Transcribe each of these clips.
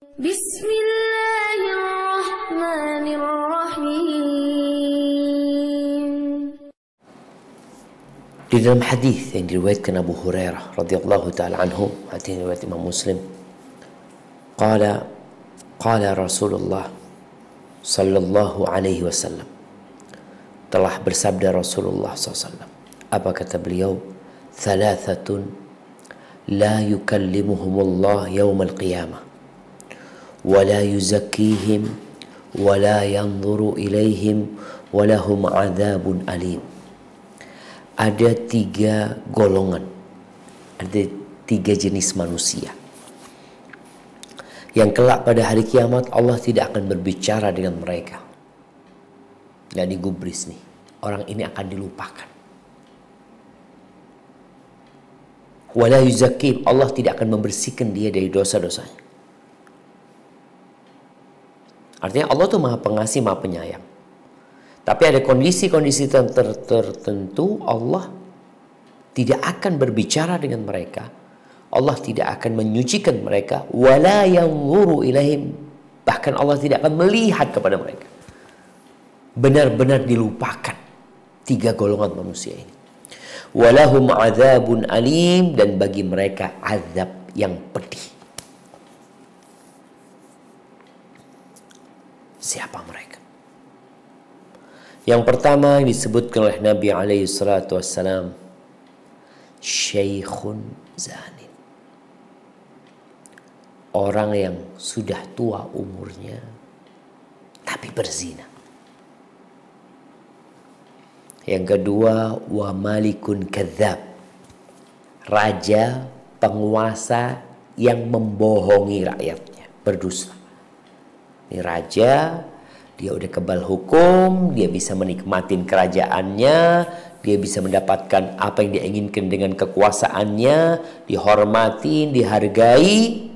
Bismillahirrahmanirrahim. Di dalam hadis yang diriwayatkan Abu Hurairah radhiyallahu taala anhu, hadis riwayat Imam Muslim, qala Rasulullah sallallahu alaihi wasallam, telah bersabda Rasulullah SAW. Apa kata beliau? Thalathatun la yukallimuhumullah yawmal qiyamah wa la yuzakkihim wa la yanzuru ilaihim wa lahum adzabun alim. Ada 3 golongan, ada 3 jenis manusia yang kelak pada hari kiamat Allah tidak akan berbicara dengan mereka. Dan digubris nih, orang ini akan dilupakan. Wala yuzakkihim, Allah tidak akan membersihkan dia dari dosa-dosanya. Artinya Allah tuh Maha Pengasih, Maha Penyayang. Tapi ada kondisi-kondisi tertentu Allah tidak akan berbicara dengan mereka. Allah tidak akan menyucikan mereka. Wala yanzuru ilaihim, bahkan Allah tidak akan melihat kepada mereka. Benar-benar dilupakan 3 golongan manusia ini. Walahum adzabun alim, dan bagi mereka azab yang pedih. Siapa mereka? Yang pertama yang disebutkan oleh Nabi alaihi salatu wassalam, syaikhun zanin. Orang yang sudah tua umurnya tapi berzina. Yang kedua, wa malikun kadzab. Raja, penguasa yang membohongi rakyatnya, berdusta. Ini raja, dia udah kebal hukum, dia bisa menikmatin kerajaannya, dia bisa mendapatkan apa yang dia inginkan dengan kekuasaannya, dihormatin, dihargai.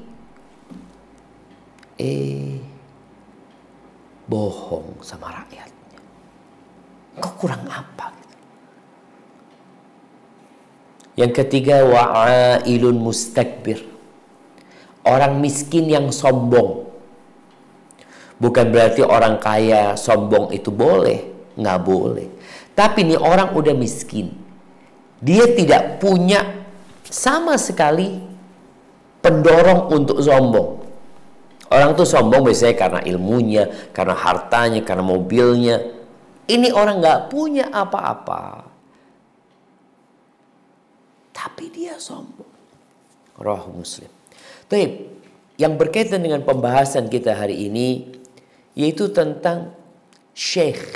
Bohong sama rakyatnya. Kok kurang apa? Yang ketiga, wa'ailun mustakbir. Orang miskin yang sombong. Bukan berarti orang kaya sombong itu boleh, nggak boleh. Tapi ini orang udah miskin, dia tidak punya sama sekali pendorong untuk sombong. Orang tuh sombong biasanya karena ilmunya, karena hartanya, karena mobilnya. Ini orang nggak punya apa-apa, tapi dia sombong. Rawahu Muslim. Baik, yang berkaitan dengan pembahasan kita hari ini, yaitu tentang syekh.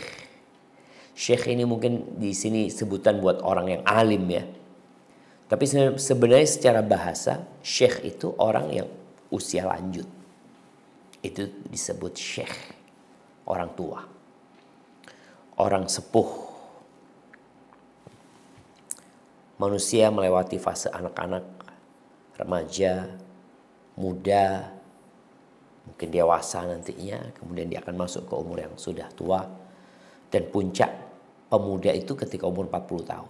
Syekh ini mungkin di sini sebutan buat orang yang alim ya. Tapi sebenarnya secara bahasa, syekh itu orang yang usia lanjut. Itu disebut syekh, orang tua, orang sepuh. Manusia melewati fase anak-anak, remaja, muda, mungkin dewasa nantinya, kemudian dia akan masuk ke umur yang sudah tua. Dan puncak pemuda itu ketika umur 40 tahun.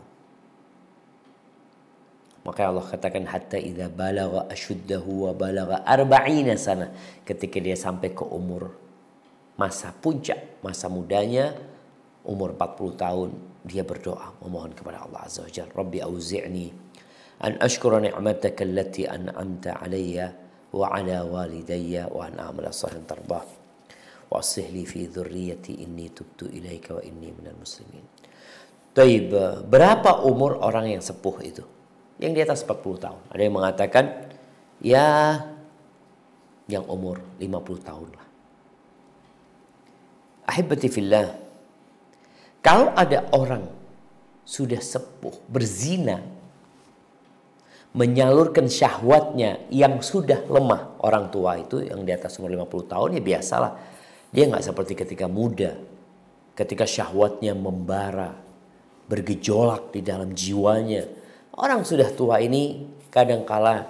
Maka Allah katakan hatta idza balagha ashuddahu wa balagha 40 sana, ketika dia sampai ke umur masa puncak, masa mudanya, umur 40 tahun, dia berdoa memohon kepada Allah Azza wa Jalla, Rabbi auzi'ni an ashkura ni'mataka allati an'amta 'alayya wa 'ala walidayya wa an a'mala salihan tardah wa aslih li fi dzurriyyati inni tubtu ilaika wa inni minal muslimin. Taib, berapa umur orang yang sepuh itu? Yang di atas 40 tahun. Ada yang mengatakan ya yang umur 50 tahun lah. Ahibati fillah, kalau ada orang sudah sepuh berzina, menyalurkan syahwatnya yang sudah lemah, orang tua itu yang di atas umur 50 tahun ya biasalah. Dia nggak seperti ketika muda, ketika syahwatnya membara, bergejolak di dalam jiwanya. Orang sudah tua ini kadangkala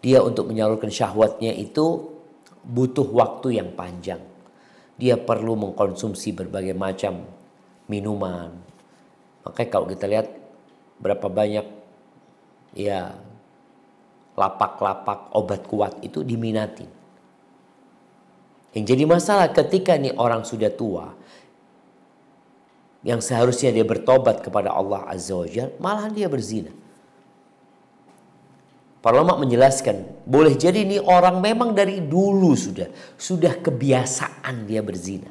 dia untuk menyalurkan syahwatnya itu butuh waktu yang panjang. Dia perlu mengkonsumsi berbagai macam minuman. Makanya kalau kita lihat berapa banyak ya lapak-lapak obat kuat itu diminati. Yang jadi masalah ketika nih orang sudah tua, yang seharusnya dia bertobat kepada Allah Azza wa Jalla, malahan dia berzina. Para ulama menjelaskan, boleh jadi ini orang memang dari dulu sudah kebiasaan dia berzina.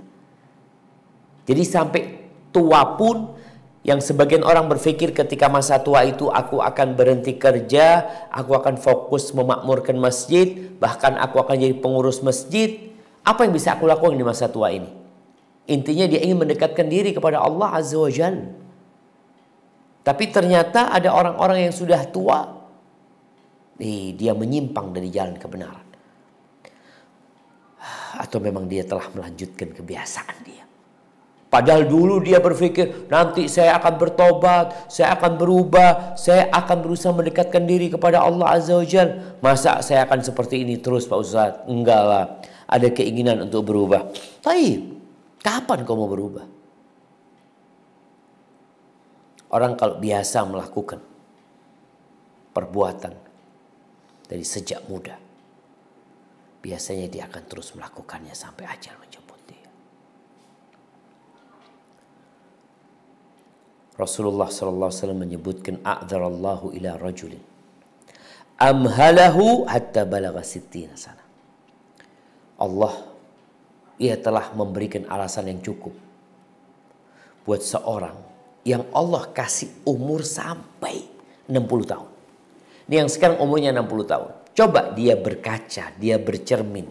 Jadi sampai tua pun, yang sebagian orang berpikir ketika masa tua itu aku akan berhenti kerja, aku akan fokus memakmurkan masjid, bahkan aku akan jadi pengurus masjid. Apa yang bisa aku lakukan di masa tua ini? Intinya dia ingin mendekatkan diri kepada Allah Azza wa Jalla. Tapi ternyata ada orang-orang yang sudah tua, dia menyimpang dari jalan kebenaran. Atau memang dia telah melanjutkan kebiasaan dia. Padahal dulu dia berpikir, nanti saya akan bertobat, saya akan berubah, saya akan berusaha mendekatkan diri kepada Allah Azza wa Jalla. Masa saya akan seperti ini terus Pak Ustadz? Enggak lah, ada keinginan untuk berubah. Tapi kapan kau mau berubah? Orang kalau biasa melakukan perbuatan dari sejak muda, biasanya dia akan terus melakukannya sampai ajal menjemput dia. Rasulullah SAW menyebutkan, a'dzarallahu ila rajulin amhalahu hatta balagha sittina sana. Allah, ia telah memberikan alasan yang cukup buat seorang yang Allah kasih umur sampai 60 tahun. Ini yang sekarang umurnya 60 tahun. Coba dia berkaca, dia bercermin.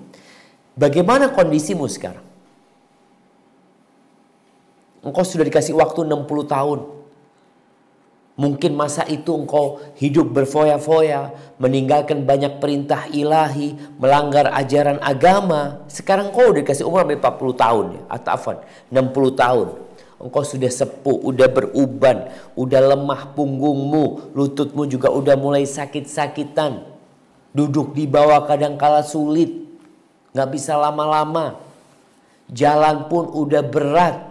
Bagaimana kondisimu sekarang? Engkau sudah dikasih waktu 60 tahun. Mungkin masa itu engkau hidup berfoya-foya, meninggalkan banyak perintah ilahi, melanggar ajaran agama. Sekarang engkau udah dikasih umur sampai 40 tahun ya, atau 60 tahun. Engkau sudah sepuh, udah beruban, udah lemah punggungmu, lututmu juga udah mulai sakit-sakitan. Duduk di bawah kadangkala sulit, gak bisa lama-lama. Jalan pun udah berat.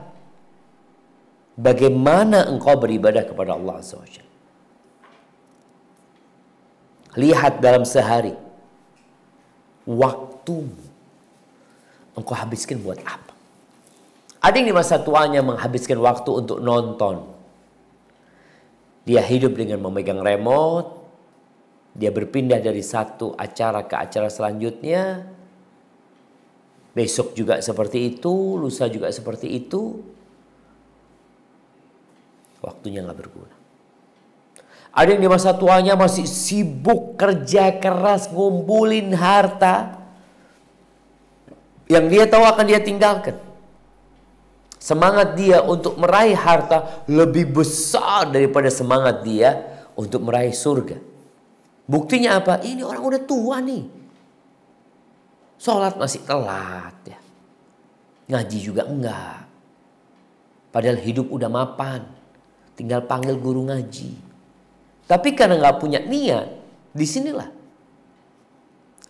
Bagaimana engkau beribadah kepada Allah Azza wa Jalla? Lihat dalam sehari, waktumu engkau habiskan buat apa? Ada yang di masa tuanya menghabiskan waktu untuk nonton. Dia hidup dengan memegang remote. Dia berpindah dari satu acara ke acara selanjutnya. Besok juga seperti itu, lusa juga seperti itu. Waktunya gak berguna. Ada yang di masa tuanya masih sibuk kerja keras, ngumpulin harta yang dia tahu akan dia tinggalkan. Semangat dia untuk meraih harta lebih besar daripada semangat dia untuk meraih surga. Buktinya apa? Ini orang udah tua nih. Sholat masih telat ya. Ngaji juga enggak. Padahal hidup udah mapan. Tinggal panggil guru ngaji. Tapi karena nggak punya niat, disinilah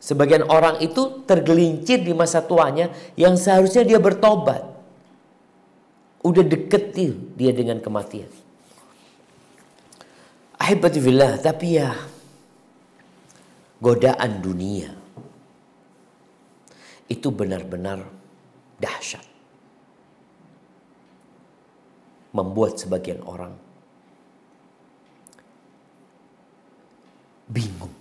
sebagian orang itu tergelincir di masa tuanya yang seharusnya dia bertobat. Udah deket dia dengan kematian. Ahibati fillah, tapi ya godaan dunia itu benar-benar dahsyat. Membuat sebagian orang bingung.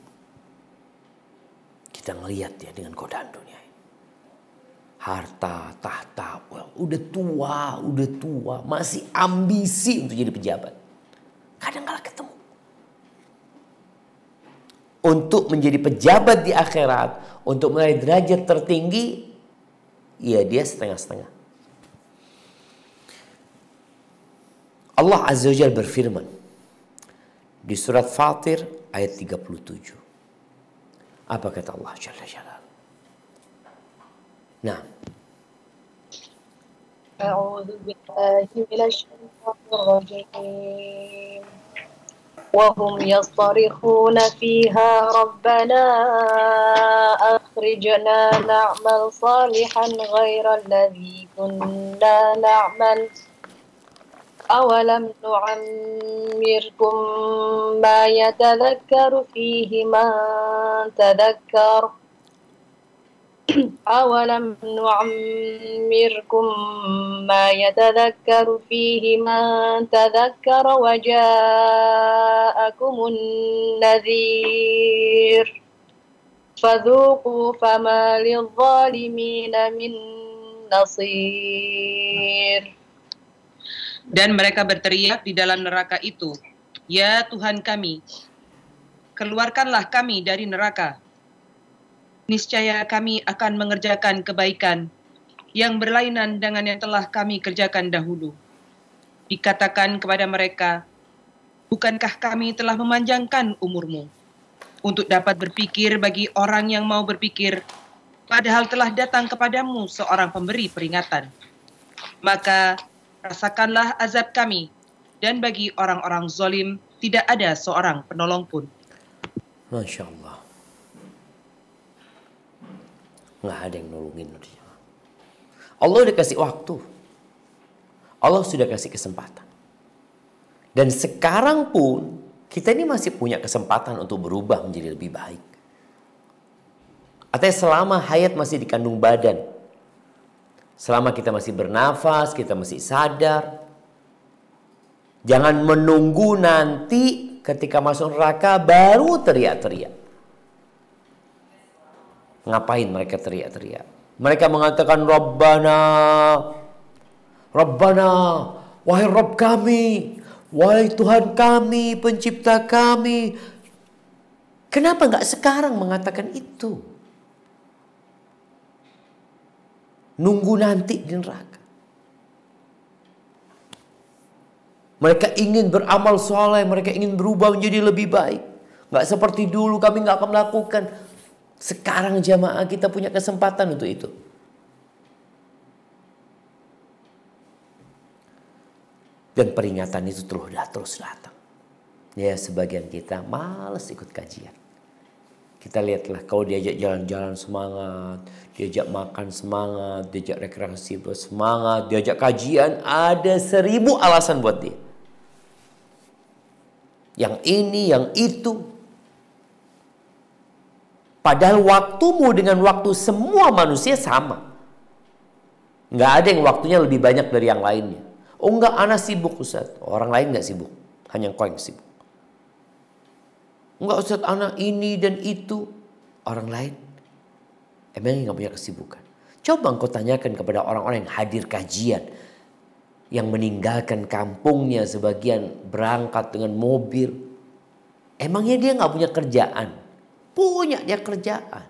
Kita ngelihat ya dengan godaan dunia ini. Harta, tahta, udah tua, masih ambisi untuk jadi pejabat. Kadang kala ketemu. Untuk menjadi pejabat di akhirat, untuk meraih derajat tertinggi, ya dia setengah-setengah. Allah Azza wa Jalla berfirman di surat Fatir ayat 37. Apa kata Allah Jalla Jalla? Nah. A'udzu billahi minasy syaithanir rajim. Wa hum yastarihuna fiha rabbana akhrijna na'mal salihan ghairal ladzi kunna na'mal. أولم نعمركم ما يتذكر فيه من تذكر أولم نعمركم ما يتذكر فيه من تذكر وجاءكم النذير فذوقوا فما للظالمين من نصير. Dan mereka berteriak di dalam neraka itu, "Ya Tuhan kami, keluarkanlah kami dari neraka. Niscaya kami akan mengerjakan kebaikan yang berlainan dengan yang telah kami kerjakan dahulu." Dikatakan kepada mereka, "Bukankah kami telah memanjangkan umurmu untuk dapat berpikir bagi orang yang mau berpikir, padahal telah datang kepadamu seorang pemberi peringatan. Maka rasakanlah azab kami, dan bagi orang-orang zalim tidak ada seorang penolong pun." Masya Allah. Nggak ada yang nolongin dia. Allah udah kasih waktu. Allah sudah kasih kesempatan. Dan sekarang pun kita ini masih punya kesempatan untuk berubah menjadi lebih baik. Artinya selama hayat masih di kandung badan, selama kita masih bernafas, kita masih sadar, jangan menunggu nanti ketika masuk neraka baru teriak-teriak. Ngapain mereka teriak-teriak? Mereka mengatakan Rabbana, Rabbana, wahai Rabb kami, wahai Tuhan kami, pencipta kami. Kenapa nggak sekarang mengatakan itu? Nunggu nanti di neraka. Mereka ingin beramal soleh, mereka ingin berubah menjadi lebih baik. Nggak seperti dulu, kami nggak akan melakukan. Sekarang jamaah kita punya kesempatan untuk itu. Dan peringatan itu terus datang. Ya, sebagian kita malas ikut kajian. Kita lihatlah, kalau diajak jalan-jalan semangat, diajak makan semangat, diajak rekreasi semangat, diajak kajian, ada 1000 alasan buat dia. Yang ini, yang itu. Padahal waktumu dengan waktu semua manusia sama. Nggak ada yang waktunya lebih banyak dari yang lainnya. Oh enggak, ana sibuk Ustaz. Orang lain nggak sibuk. Hanya kau yang sibuk. Enggak Ustaz, ana ini dan itu. Orang lain emang nggak punya kesibukan. Coba engkau tanyakan kepada orang-orang yang hadir kajian, yang meninggalkan kampungnya, sebagian berangkat dengan mobil. Emangnya dia nggak punya kerjaan? Punya dia kerjaan.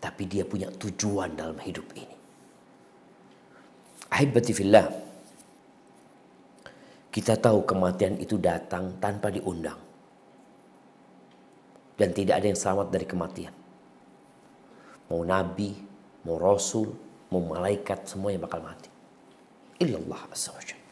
Tapi dia punya tujuan dalam hidup ini. Ahibati fillah. Kita tahu kematian itu datang tanpa diundang. Dan tidak ada yang selamat dari kematian. Mau nabi, mau rasul, mau malaikat, semuanya bakal mati. Illallah azza wa jalla.